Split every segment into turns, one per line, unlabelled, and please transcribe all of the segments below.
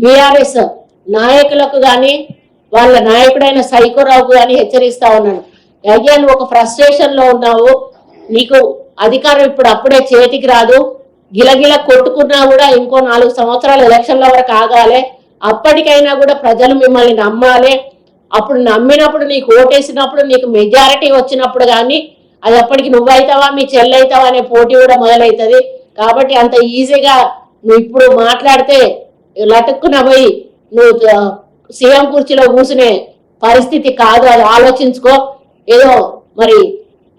BRS నాయకులకు కానీ వాళ్ళ నాయకుడైన సైకోరావుకు కానీ హెచ్చరిస్తా ఉన్నాను. అయ్యా, నువ్వు ఒక ఫ్రస్ట్రేషన్ లో ఉన్నావు, నీకు అధికారం ఇప్పుడు అప్పుడే చేతికి రాదు, గిలగిల కొట్టుకున్నా కూడా ఇంకో 4 సంవత్సరాలు ఎలక్షన్ల వరకు ఆగాలి, అప్పటికైనా కూడా ప్రజలు మిమ్మల్ని నమ్మాలి, అప్పుడు నమ్మినప్పుడు నీకు ఓటేసినప్పుడు నీకు మెజారిటీ వచ్చినప్పుడు కానీ అది అప్పటికి నువ్వైతావా మీ చెల్లైతావా అనే పోటీ కూడా మొదలవుతుంది. కాబట్టి అంత ఈజీగా నువ్వు ఇప్పుడు మాట్లాడితే లటుక్కున పోయి నువ్వు సీఎం కుర్చీలో కూర్చునే పరిస్థితి కాదు, అది ఆలోచించుకో. ఏదో మరి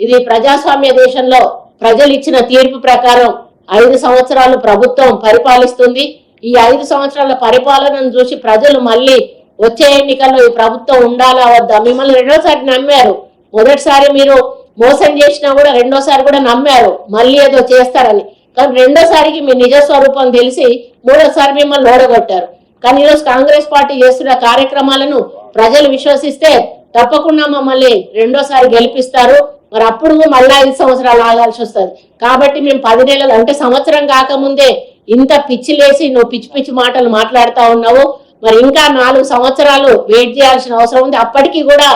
ఇది ప్రజాస్వామ్య దేశంలో ప్రజలు ఇచ్చిన తీర్పు ప్రకారం 5 సంవత్సరాలు ప్రభుత్వం పరిపాలిస్తుంది. ఈ 5 సంవత్సరాల పరిపాలనను చూసి ప్రజలు మళ్ళీ వచ్చే ఎన్నికల్లో ఈ ప్రభుత్వం ఉండాలా వద్దా, మిమ్మల్ని రెండోసారి నమ్మారు. మొదటిసారి మీరు మోసం చేసినా కూడా రెండోసారి కూడా నమ్మారు మళ్ళీ ఏదో చేస్తారని. కానీ రెండోసారికి మీ నిజ స్వరూపం తెలిసి మూడోసారి మిమ్మల్ని ఓడగొట్టారు. కానీ ఈరోజు కాంగ్రెస్ పార్టీ చేస్తున్న కార్యక్రమాలను ప్రజలు విశ్వసిస్తే తప్పకుండా మమ్మల్ని రెండోసారి గెలిపిస్తారు. మరి అప్పుడు మళ్ళీ 5 సంవత్సరాలు ఆగాల్సి వస్తుంది. కాబట్టి మేము 10 నెలలు అంటే సంవత్సరం కాకముందే ఇంత పిచ్చిలేసి నువ్వు పిచ్చి పిచ్చి మాటలు మాట్లాడుతూ ఉన్నావు. మరి ఇంకా 4 సంవత్సరాలు వెయిట్ చేయాల్సిన అవసరం ఉంది. అప్పటికి కూడా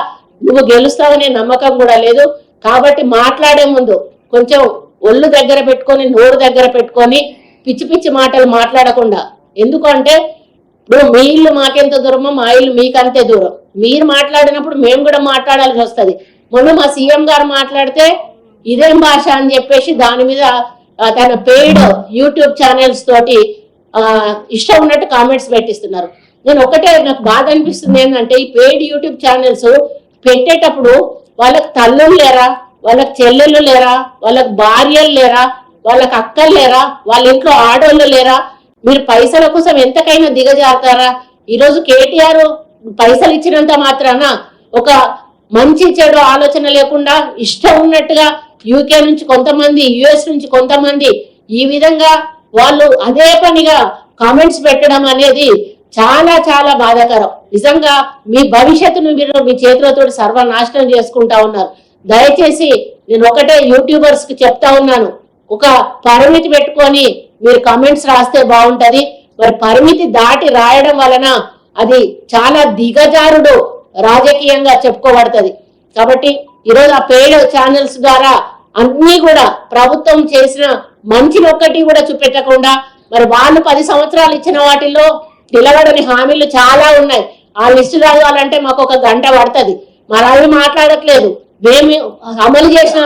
నువ్వు గెలుస్తావనే నమ్మకం కూడా లేదు. కాబట్టి మాట్లాడే ముందు కొంచెం ఒళ్ళు దగ్గర పెట్టుకొని నోరు దగ్గర పెట్టుకొని పిచ్చి పిచ్చి మాటలు మాట్లాడకుండా. ఎందుకంటే ఇప్పుడు మీ ఇల్లు మాకెంత దూరమో మా ఇల్లు మీకంతే దూరం. మీరు మాట్లాడినప్పుడు మేము కూడా మాట్లాడాల్సి వస్తుంది. మొన్న మా సీఎం గారు మాట్లాడితే ఇదేం భాష అని చెప్పేసి దాని మీద తన పెయిడ్ యూట్యూబ్ ఛానల్స్ తోటి ఇష్టం ఉన్నట్టు కామెంట్స్ పెట్టిస్తున్నారు. నేను ఒకటే నాకు బాధ అనిపిస్తుంది ఏంటంటే ఈ పెయిడ్ యూట్యూబ్ ఛానల్స్ పెట్టేటప్పుడు వాళ్ళకి తల్లులు లేరా, వాళ్ళకి చెల్లెళ్ళు లేరా, వాళ్ళకి భార్యలు లేరా, వాళ్ళకి అక్కలు లేరా, వాళ్ళ ఇంట్లో ఆడోళ్ళు లేరా? మీరు పైసల కోసం ఎంతకైనా దిగజారుతారా? ఈరోజు కేటీఆర్ పైసలు ఇచ్చినంత మాత్రాన ఒక మంచి చెడు ఆలోచన లేకుండా ఇష్టం ఉన్నట్టుగా యూకే నుంచి కొంతమంది, యుఎస్ నుంచి కొంతమంది ఈ విధంగా వాళ్ళు అదే పనిగా కామెంట్స్ పెట్టడం అనేది చాలా చాలా బాధాకరం. నిజంగా మీ భవిష్యత్తును మీరు మీ చేతులతో సర్వనాశనం చేసుకుంటా ఉన్నారు. దయచేసి నేను ఒకటే యూట్యూబర్స్ కి చెప్తా ఉన్నాను, ఒక పరిమితి పెట్టుకొని మీరు కామెంట్స్ రాస్తే బాగుంటది. మరి పరిమితి దాటి రాయడం వలన అది చాలా దిగజారుడు రాజకీయంగా చెప్పుకోబడుతుంది. కాబట్టి ఈరోజు ఆ పేడ్ ఛానల్స్ ద్వారా అన్ని కూడా ప్రభుత్వం చేసిన మంచిని ఒక్కటి కూడా చూపెట్టకుండా మరి వాళ్ళు 10 సంవత్సరాలు ఇచ్చిన వాటిల్లో నిలబడని హామీలు చాలా ఉన్నాయి. ఆ లిస్టు చదవాలంటే మాకు 1 గంట పడుతుంది. మరి అవి మాట్లాడట్లేదు. మేము అమలు చేసిన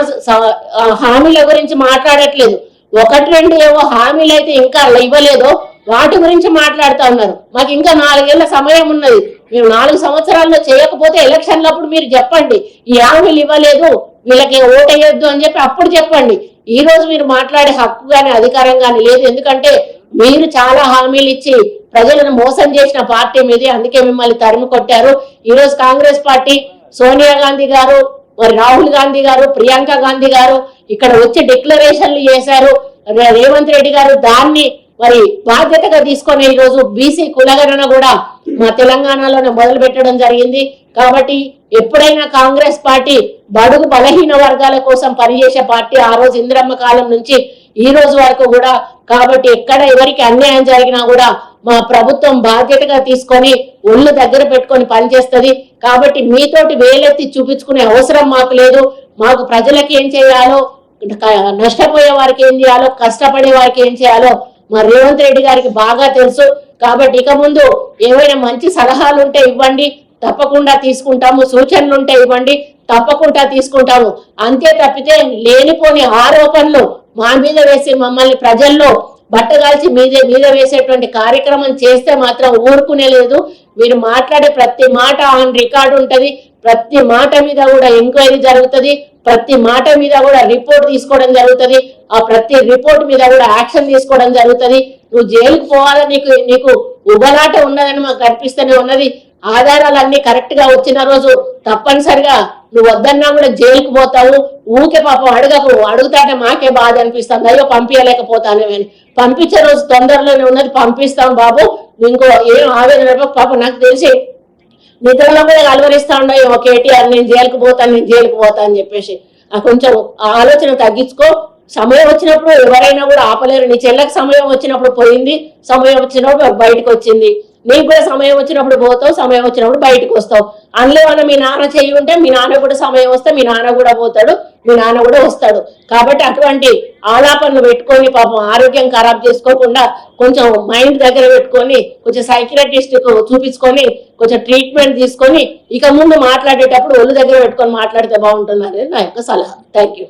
హామీల గురించి మాట్లాడట్లేదు. 1-2 ఏవో హామీలు అయితే ఇంకా ఇవ్వలేదో వాటి గురించి మాట్లాడుతూ ఉన్నారు. మాకు ఇంకా 4 ఏళ్ల సమయం ఉన్నది. మేము 4 సంవత్సరాల్లో చేయకపోతే ఎలక్షన్లప్పుడు మీరు చెప్పండి ఈ హామీలు ఇవ్వలేదు, వీళ్ళకి ఓటేయొద్దు అని చెప్పి అప్పుడు చెప్పండి. ఈ రోజు మీరు మాట్లాడే హక్కు కానీ అధికారం కానీ లేదు. ఎందుకంటే మీరు చాలా హామీలు ఇచ్చి ప్రజలను మోసం చేసిన పార్టీ మీది, అందుకే మిమ్మల్ని తరిమి కొట్టారు. ఈ రోజు కాంగ్రెస్ పార్టీ సోనియా గాంధీ గారు, మరి రాహుల్ గాంధీ గారు, ప్రియాంక గాంధీ గారు ఇక్కడ వచ్చి డిక్లరేషన్లు చేశారు. రేవంత్ రెడ్డి గారు దాన్ని మరి బాధ్యతగా తీసుకొని ఈ రోజు బీసీ కులగణన కూడా మా తెలంగాణలోనే మొదలు పెట్టడం జరిగింది. కాబట్టి ఎప్పుడైనా కాంగ్రెస్ పార్టీ బడుగు బలహీన వర్గాల కోసం పనిచేసే పార్టీ. ఆ రోజు ఇందిరమ్మ కాలం నుంచి ఈ రోజు వరకు కూడా. కాబట్టి ఎక్కడ ఎవరికి అన్యాయం జరిగినా కూడా మా ప్రభుత్వం బాధ్యతగా తీసుకొని ఒళ్ళు దగ్గర పెట్టుకొని పనిచేస్తుంది. కాబట్టి మీతోటి వేలెత్తి చూపించుకునే అవసరం మాకు లేదు. మాకు ప్రజలకి ఏం చేయాలో, నష్టపోయే వారికి ఏం చేయాలో, కష్టపడే వారికి ఏం చేయాలో మా రేవంత్ రెడ్డి గారికి బాగా తెలుసు. కాబట్టి ఇక ముందు ఏమైనా మంచి సలహాలు ఉంటే ఇవ్వండి, తప్పకుండా తీసుకుంటాము. సూచనలు ఉంటే ఇవ్వండి, తప్పకుండా తీసుకుంటాము. అంతే తప్పితే లేనిపోని ఆరోపణలు మా మీద వేసి మమ్మల్ని ప్రజల్లో బట్టగాల్చి మీద వేసేటువంటి కార్యక్రమం చేస్తే మాత్రం ఊరుకునే లేదు. మీరు మాట్లాడే ప్రతి మాట ఆన్ రికార్డు ఉంటది. ప్రతి మాట మీద కూడా ఎంక్వైరీ జరుగుతుంది. ప్రతి మాట మీద కూడా రిపోర్ట్ తీసుకోవడం జరుగుతుంది. ఆ ప్రతి రిపోర్ట్ మీద కూడా యాక్షన్ తీసుకోవడం జరుగుతుంది. నువ్వు జైలుకు పోవాలని నీకు ఉబలాట ఉన్నదని మాకు కనిపిస్తూనే ఉన్నది. ఆధారాలన్నీ కరెక్ట్ గా వచ్చిన రోజు తప్పనిసరిగా నువ్వు వద్దన్నా కూడా జైలుకు పోతావు. ఊకే పాపం అడుగుతాటే మాకే బాధ అనిపిస్తుంది. అయ్యో పంపించలేకపోతానే, పంపించే రోజు తొందరలోనే ఉన్నది, పంపిస్తాం బాబు, ఇంకో ఏం ఆవేదన పాపం నాకు తెలిసి నిద్రలో కూడా అలవరిస్తా ఉండవు కేటీఆర్ నేను జైలుకు పోతా అని చెప్పేసి. కొంచెం ఆలోచన తగ్గించుకో. సమయం వచ్చినప్పుడు ఎవరైనా కూడా ఆపలేరు. నీ చెల్లెకి సమయం వచ్చినప్పుడు పోయింది, సమయం వచ్చినప్పుడు బయటకు వచ్చింది. నీకు కూడా సమయం వచ్చినప్పుడు పోతావు, సమయం వచ్చినప్పుడు బయటకు వస్తావు. అందులో మన మీ నాన్న చెయ్యి ఉంటే మీ నాన్న కూడా సమయం వస్తే మీ నాన్న కూడా పోతాడు, మీ నాన్న కూడా వస్తాడు. కాబట్టి అటువంటి ఆలాపనలు పెట్టుకొని పాపం ఆరోగ్యం ఖరాబ్ చేసుకోకుండా కొంచెం మైండ్ దగ్గర పెట్టుకొని కొంచెం సైకియాట్రిస్ట్ చూపించుకొని కొంచెం ట్రీట్మెంట్ తీసుకొని ఇక ముందు మాట్లాడేటప్పుడు ఒళ్ళు దగ్గర పెట్టుకొని మాట్లాడితే బాగుంటుంది అనేది నా యొక్క సలహా. Thank you.